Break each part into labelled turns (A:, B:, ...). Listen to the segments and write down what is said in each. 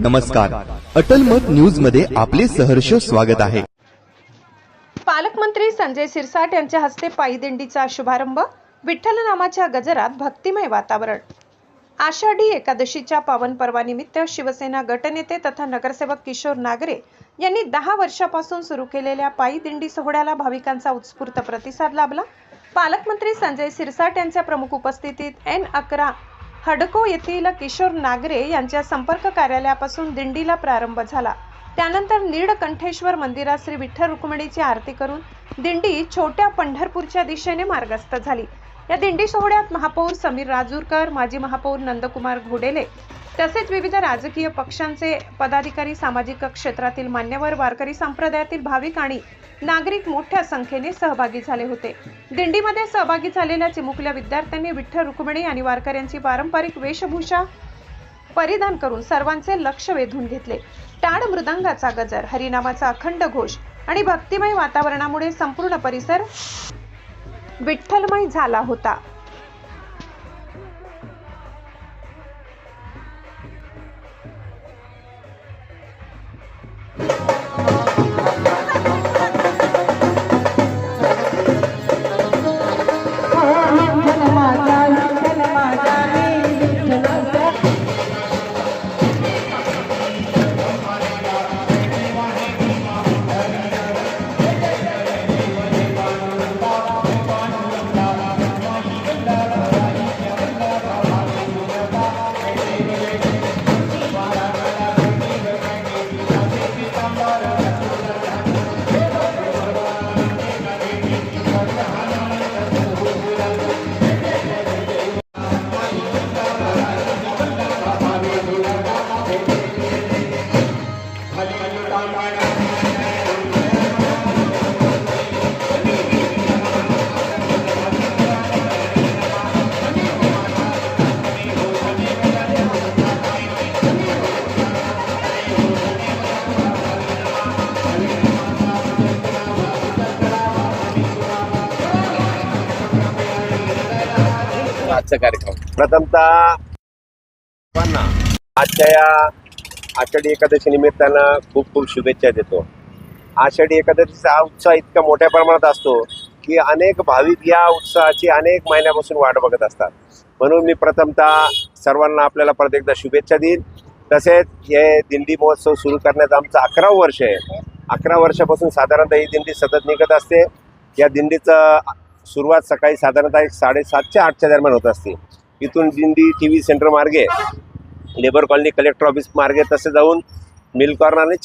A: नमस्कार, अटल मत न्यूज मध्ये आपले सहर्ष स्वागत आहे।
B: पालकमंत्री संजय सिरसाट यांच्या हस्ते पायी दिंडीचा शुभारंभ। विठ्ठल नामाच्या गजरात भक्तिमय वातावरण। आषाढी एकादशीच्या पावन पर्वानिमित्त शिवसेना गटनेते तथा नगरसेवक किशोर नागरे यांनी 10 वर्षापासून सुरू केलेल्या पायी दिंडी सोहळ्याला भाविकांचा उत्स्फूर्त प्रतिसाद लाभला। पालकमंत्री संजय सिरसाट यांच्या प्रमुख उपस्थितीत N11 हडको येथील किशोर नागरे यांच्या संपर्क कार्यालयापासून दिंडीला प्रारंभ झाला। त्यानंतर नीळकंठेश्वर मंदिरात श्री विठ्ठल रुक्मिणीची आरती करून दिंडी छोट्या पंढरपूरच्या दिशेने मार्गस्थ झाली। या दिंडी सोहळ्यात महापौर समीर राजूरकर, माजी महापौर नंदकुमार घोडेले तसेच विविध राजकीय पक्षांचे पदाधिकारी, सामाजिक क्षेत्रातील मान्यवर, वारकरी संप्रदायातील भाविक आणि नागरिक मोठ्या संख्येने सहभागी झाले होते। दिंडीमध्ये सहभागी झालेल्या चिमुकल्या विद्यार्थ्यांनी विठ्ठल रुक्मिणी आणि वारकऱ्यांची पारंपरिक वेशभूषा परिधान करून सर्वांचे लक्ष वेधून घेतले। टाळ मृदंगाचा गजर, हरिनामाचा अखंड घोष आणि भक्तिमय वातावरणामुळे संपूर्ण परिसर विठ्ठलमय झाला होता।
C: आजचा कार्यक्रम
D: प्रथमतः आजच्या या आषाढी एकादशी निमित्तानं खूप खूप शुभेच्छा देतो। आषाढी एकादशीचा हा उत्साह इतका मोठ्या प्रमाणात असतो की अनेक भाविक या उत्साहाची अनेक महिन्यापासून वाट बघत असतात। म्हणून मी प्रथमतः सर्वांना आपल्याला परत एकदा शुभेच्छा देईन। तसेच हे दिंडी महोत्सव सुरू करण्याचं आमचं 11वं वर्ष आहे। 11 वर्षापासून साधारणतः ही दिंडी सतत निघत असते। या दिंडीचं सुरुवात सकाळी साधारणतः 7:30 ते 8च्या दरम्यान होत असते। इथून दिंडी TV सेंटर मार्गे, लेबर कॉलनी, कलेक्टर ऑफिस मार्गे तसे जाऊन मिल कॉर्नर आणि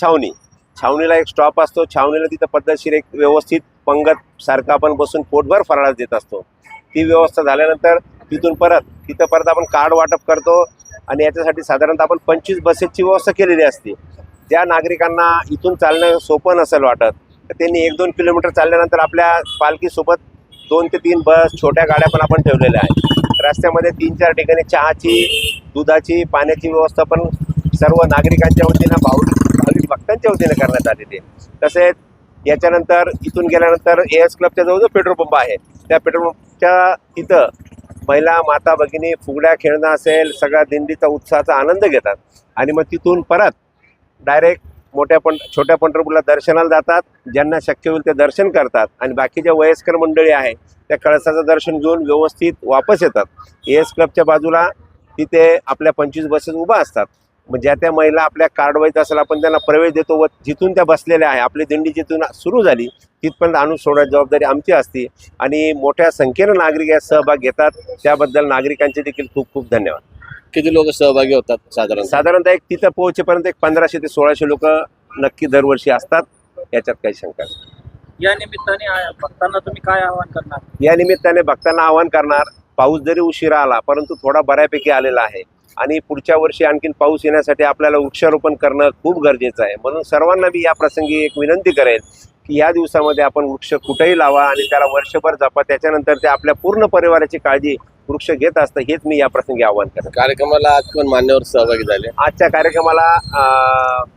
D: छावणीला एक स्टॉप असतो। छावणीला तिथं पद्धतशीर एक व्यवस्थित पंगत सारखं आपण बसून पोटभर फराळ देत असतो। ती व्यवस्था झाल्यानंतर तिथून परत आपण कार्ड वाटप करतो आणि याच्यासाठी साधारणतः आपण 25 बसेसची व्यवस्था केलेली असते। ज्या नागरिकांना इथून चालणं सोपं नसेल वाटत तर त्यांनी 1-2 किलोमीटर चालल्यानंतर आपल्या पालखीसोबत 2 ते 3 बस, छोट्या गाड्या पण आपण ठेवलेल्या आहेत। रस्त्यामध्ये 3-4 ठिकाणी चहाची, दुधाची, पाण्याची व्यवस्था पण सर्व नागरिकांच्या वतीनं, भाविक भक्तांच्या वतीनं करण्यात आलेली आहे। तसेच याच्यानंतर इथून गेल्यानंतर AS क्लबच्या जवळ जो पेट्रोल पंप आहे त्या पेट्रोल पंपच्या तिथं महिला, माता भगिनी फुगड्या खेळणं असेल, सगळ्या दिंडीचा उत्साहाचा आनंद घेतात आणि मग तिथून परत डायरेक्ट छोट्या पंढरपूरला दर्शनाला जातात। ज्यांना शक्य होईल ते दर्शन करतात आणि बाकीच्या वयस्कर मंडळी आहे त्या कळसाचं दर्शन घेऊन व्यवस्थित वापस येतात। AS क्लबच्या बाजूला तिथे आपल्या 25 बसेस उभा असतात। मग ज्या त्या महिला आपल्या कार्ड वाईज असेल आपण त्यांना प्रवेश देतो व जिथून त्या बसलेल्या आहे, आपली दिंडी जिथून सुरू झाली तिथपर्यंत आणून सोडण्याची जबाबदारी आमची असते आणि मोठ्या संख्येनं नागरिक यात सहभाग घेतात। त्याबद्दल नागरिकांचे देखील खूप खूप धन्यवाद।
C: किती लोक सहभागी होतात?
D: साधारणतः एक तिथं पोहोचेपर्यंत 1500 ते 1600 लोक नक्की दरवर्षी असतात, याच्यात काही शंका नाही।
E: या निमित्ताने भक्तांना तुम्ही काय आवाहन करणार?
D: या निमित्ताने भक्तांना आवाहन करणार, पाऊस जरी उशिरा आला परंतु थोडा बऱ्यापैकी आलेला आहे आणि पुढच्या वर्षी आणखीन पाऊस येण्यासाठी आपल्याला वृक्षारोपण करणं खूप गरजेचं आहे। म्हणून सर्वांना मी या प्रसंगी एक विनंती करेल की या दिवसामध्ये आपण वृक्ष कुठेही लावा आणि त्याला वर्षभर जपा, त्याच्यानंतर ते आपल्या पूर्ण परिवाराची काळजी वृक्ष घेत असतं, हेच मी या प्रसंगी आवाहन करतो।
C: कार्यक्रमाला आज पण मान्यवर सहभागी झाले।
D: आजच्या कार्यक्रमाला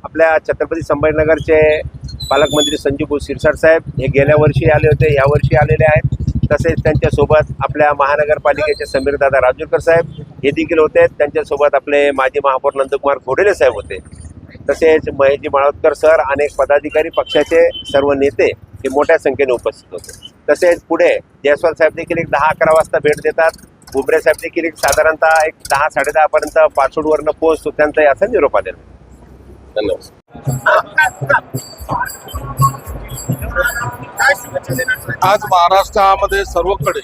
D: आपल्या छत्रपती संभाजीनगरचे पालकमंत्री संजय सिरसाट साहेब हे गेल्या वर्षी आले होते, या वर्षी आलेले आहेत। तसेच त्यांच्यासोबत आपल्या महानगरपालिकेचे समीरदादा राजूरकर साहेब हे देखील होते। त्यांच्यासोबत आपले माजी महापौर नंदकुमार घोडेले साहेब होते। तसेच महेशजी माळवदकर सर, अनेक पदाधिकारी, पक्षाचे सर्व नेते हे मोठ्या संख्येने उपस्थित होते. तसेच पुढे जयस्वाल साहेब देखील एक 10-11 वाजता भेट देतात. बुबरे साहेब देखील एक साधारणतः एक 10-10:30 पर्यंत पाचोडवरनं पोहोचतो. त्यांचा असा निरोप आलेला.
C: धन्यवाद.
F: आज महाराष्ट्रामध्ये सर्वकडे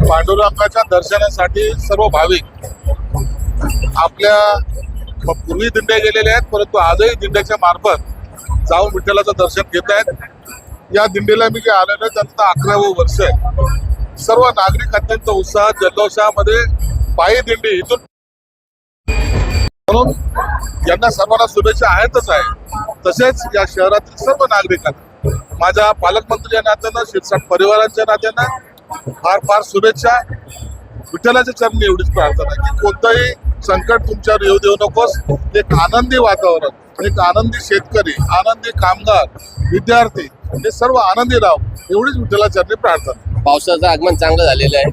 F: पांडुरंगाच्या दर्शनासाठी सर्व भाविक आपल्या पूर्वी दिंड्या गेलेल्या आहेत, परंतु आजही दिंड्याच्या मार्फत जाऊन विठ्ठलाचं दर्शन घेत आहेत. या दिंडीला मी जे आलेलो आहे त्यांचं 11वं वर्ष आहे. सर्व नागरिक अत्यंत उत्साहात जल्लोषामध्ये पायी दिंडी इथून, म्हणून यांना सर्वांना शुभेच्छा आहेतच आहे. तसेच या शहरातील सर्व नागरिकांना माझ्या पालकमंत्री या नात्यानं, शिरसाट परिवाराच्या नात्यानं फार फार शुभेच्छा. विठ्ठलाच्या चरणी एवढीच प्रार्थना की कोणतंही संकट तुमच्यावर येऊ देऊ नकोस. एक आनंदी वातावरण, एक आनंदी शेतकरी, आनंदी कामगार, विद्यार्थी हे सर्व आनंदी राहाव एवढीच विठ्ठलाच्या चरणी प्रार्थना.
C: पावसाचं आगमन चांगलं झालेलं आहे.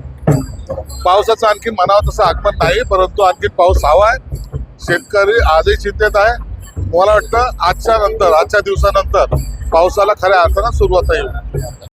F: पावसाचं आणखी म्हणावं तसं आगमन नाही, परंतु आणखी पाऊस हवा आहे. शेतकरी आजही चिंतेत आहे. मला वाटतं आजच्या दिवसानंतर पावसाला खऱ्या अर्थानं सुरुवात येईल.